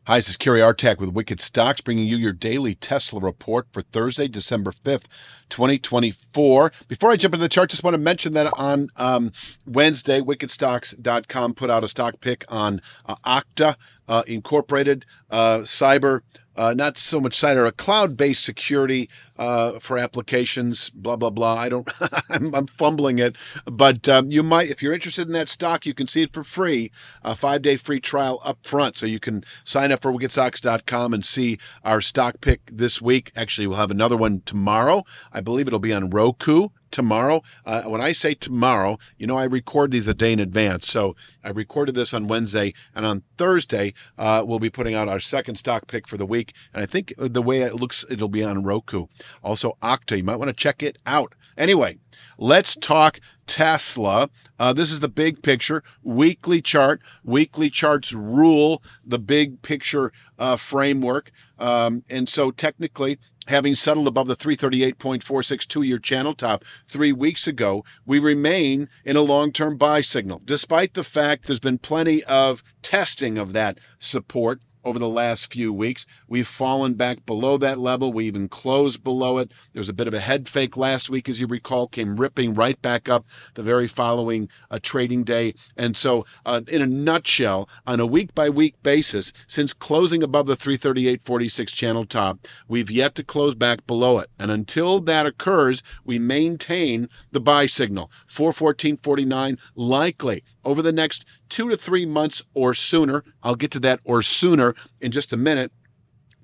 Hi, this is Kerry Artak with Wicked Stocks, bringing you your daily Tesla report for Thursday, December 5th, 2024. Before I jump into the chart, just want to mention that on Wednesday, wickedstocks.com put out a stock pick on Okta Incorporated, cyber, not so much cyber, a cloud-based security for applications, blah, blah, blah. I'm fumbling it, but you might, if you're interested in that stock, you can see it for free, a 5-day free trial up front. So you can sign up for wickedstocks.com and see our stock pick this week. Actually, we'll have another one tomorrow. I believe it'll be on Roku tomorrow. When I say tomorrow, I record these a day in advance. So I recorded this on Wednesday, and on Thursday, we'll be putting out our second stock pick for the week. And I think the way it looks, it'll be on Roku. Also, Okta, you might want to check it out. Anyway, let's talk Tesla. This is the big picture, weekly chart. Weekly charts rule the big picture framework. And so technically, having settled above the 338.46 2-year channel top 3 weeks ago, we remain in a long-term buy signal, despite the fact there's been plenty of testing of that support over the last few weeks. We've fallen back below that level. We even closed below it. There was a bit of a head fake last week, as you recall, came ripping right back up the very following trading day. And so in a nutshell, on a week-by-week basis, since closing above the 338.46 channel top, we've yet to close back below it. And until that occurs, we maintain the buy signal. 414.49 likely over the next 2 to 3 months or sooner. I'll get to that or sooner in just a minute.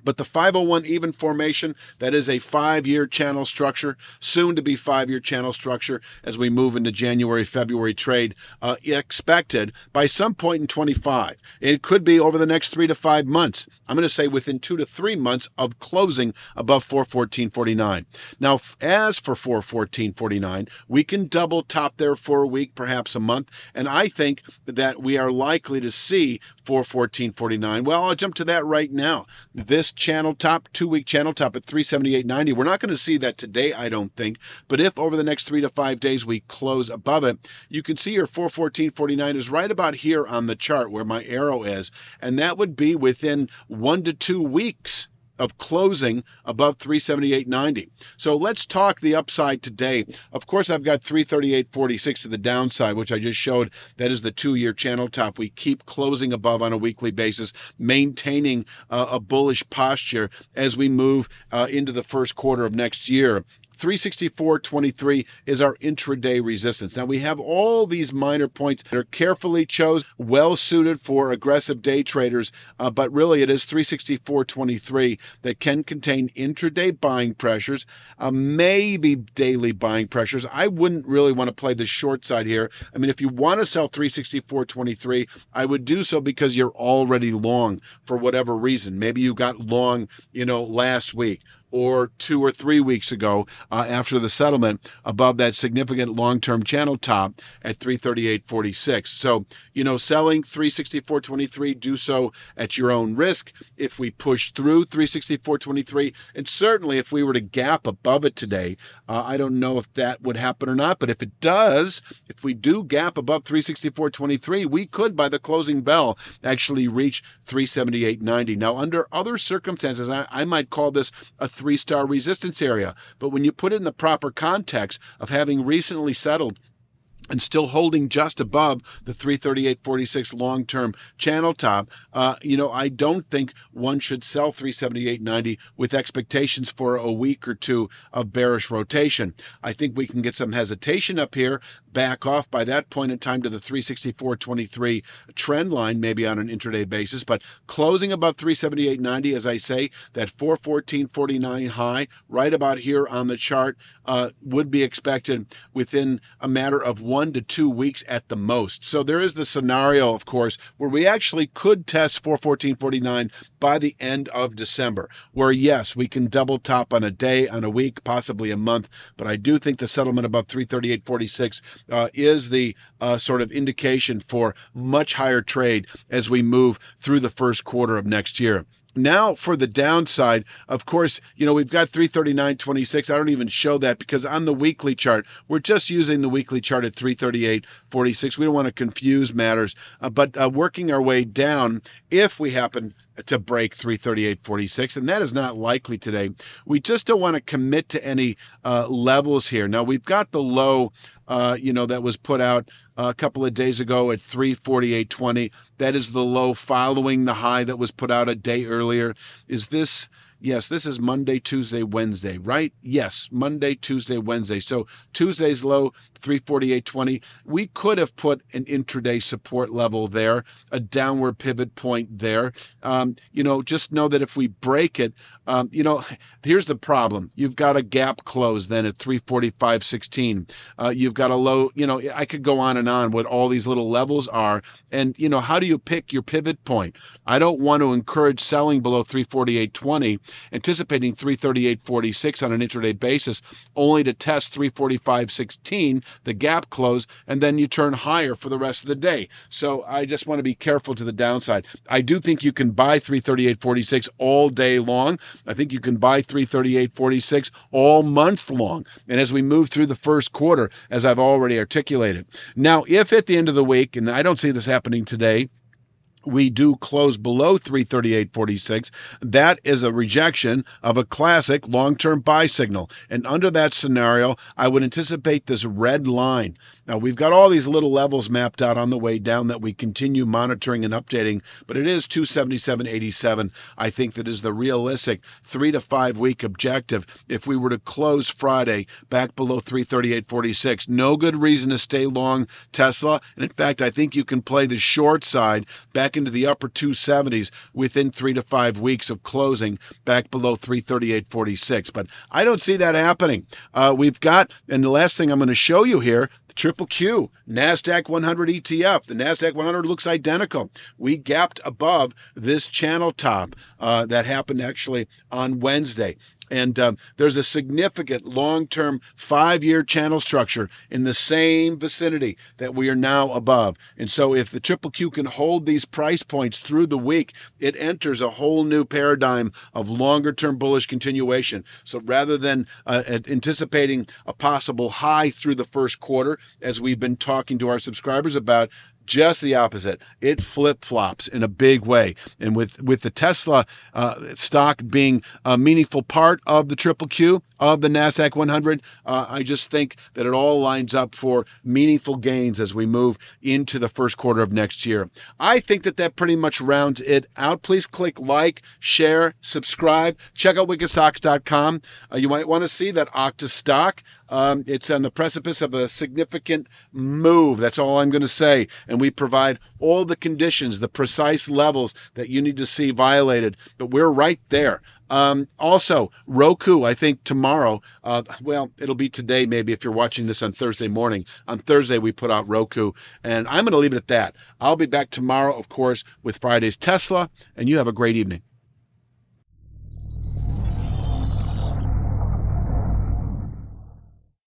But the 501 even formation, that is a 5-year channel structure, soon to be 5-year channel structure as we move into January, February trade, expected by some point in 25. It could be over the next 3 to 5 months. I'm going to say within 2 to 3 months of closing above 414.49. Now, as for 414.49, we can double top there for a week, perhaps a month, and I think that we are likely to see 414.49. Well, I'll jump to that right now. This channel top, 2-week channel top at 378.90. We're not going to see that today, I don't think. But if over the next 3 to 5 days we close above it, you can see your 414.49 is right about here on the chart where my arrow is. And that would be within 1 to 2 weeks of closing above 378.90. So let's talk the upside today. Of course, I've got 338.46 to the downside, which I just showed. That is the 2-year channel top. We keep closing above on a weekly basis, maintaining a bullish posture as we move into the first quarter of next year. 364.23 is our intraday resistance. Now, we have all these minor points that are carefully chosen, well suited for aggressive day traders, but really it is 364.23 that can contain intraday buying pressures, maybe daily buying pressures. I wouldn't really want to play the short side here. I mean, if you want to sell 364.23, I would do so because you're already long for whatever reason. Maybe you got long, last week, or 2 or 3 weeks ago after the settlement above that significant long-term channel top at 338.46. So, selling 364.23, do so at your own risk. If we push through 364.23, and certainly if we were to gap above it today, I don't know if that would happen or not, but if it does, if we do gap above 364.23, we could, by the closing bell, actually reach 378.90. Now, under other circumstances, I might call this a 3-star resistance area. But when you put it in the proper context of having recently settled and still holding just above the 338.46 long-term channel top, I don't think one should sell 378.90 with expectations for a week or two of bearish rotation. I think we can get some hesitation up here, back off by that point in time to the 364.23 trend line, maybe on an intraday basis, but closing above 378.90, as I say, that 414.49 high, right about here on the chart, would be expected within a matter of 1 to 2 weeks at the most. So there is the scenario, of course, where we actually could test 414.49 by the end of December, where yes, we can double top on a day, on a week, possibly a month, but I do think the settlement above 338.46 is the sort of indication for much higher trade as we move through the first quarter of next year. Now for the downside, of course, we've got 339.26. I don't even show that because on the weekly chart, we're just using the weekly chart at 338.46. We don't want to confuse matters, but working our way down, if we happen to break 338.46, and that is not likely today, we just don't want to commit to any levels here. Now, we've got the low, that was put out a couple of days ago at 348.20. That is the low following the high that was put out a day earlier. Is this? Yes, this is Monday, Tuesday, Wednesday, right? Yes, Monday, Tuesday, Wednesday. So Tuesday's low, 348.20. We could have put an intraday support level there, a downward pivot point there. Just know that if we break it, here's the problem. You've got a gap close then at 345.16. You've got a low, I could go on and on what all these little levels are. And, how do you pick your pivot point? I don't want to encourage selling below 348.20, anticipating 338.46 on an intraday basis, only to test 345.16, the gap close, and then you turn higher for the rest of the day. So I just want to be careful to the downside. I do think you can buy 338.46 all day long. I think you can buy 338.46 all month long. And as we move through the first quarter, as I've already articulated. Now, if at the end of the week, and I don't see this happening today, we do close below 338.46, that is a rejection of a classic long-term buy signal. And under that scenario, I would anticipate this red line. Now, we've got all these little levels mapped out on the way down that we continue monitoring and updating, but it is 277.87. I think that is the realistic 3 to 5 week objective if we were to close Friday back below 338.46. No good reason to stay long Tesla. And in fact, I think you can play the short side back into the upper 270s within 3 to 5 weeks of closing back below 338.46. But I don't see that happening. We've got, and the last thing I'm going to show you here, the Triple Q, NASDAQ 100 ETF. The NASDAQ 100 looks identical. We gapped above this channel top that happened actually on Wednesday. And there's a significant long-term 5-year channel structure in the same vicinity that we are now above. And so if the Triple Q can hold these price points through the week, it enters a whole new paradigm of longer-term bullish continuation. So rather than anticipating a possible high through the first quarter, as we've been talking to our subscribers about, just the opposite. It flip-flops in a big way. And with the Tesla stock being a meaningful part of the Triple Q, of the NASDAQ 100, I just think that it all lines up for meaningful gains as we move into the first quarter of next year. I think that pretty much rounds it out. Please click like, share, subscribe. Check out wickedstocks.com. You might want to see that Octa stock. It's on the precipice of a significant move. That's all I'm going to say. And we provide all the conditions, the precise levels that you need to see violated. But we're right there. Also, Roku, I think tomorrow, it'll be today maybe if you're watching this on Thursday morning. On Thursday, we put out Roku. And I'm going to leave it at that. I'll be back tomorrow, of course, with Friday's Tesla. And you have a great evening.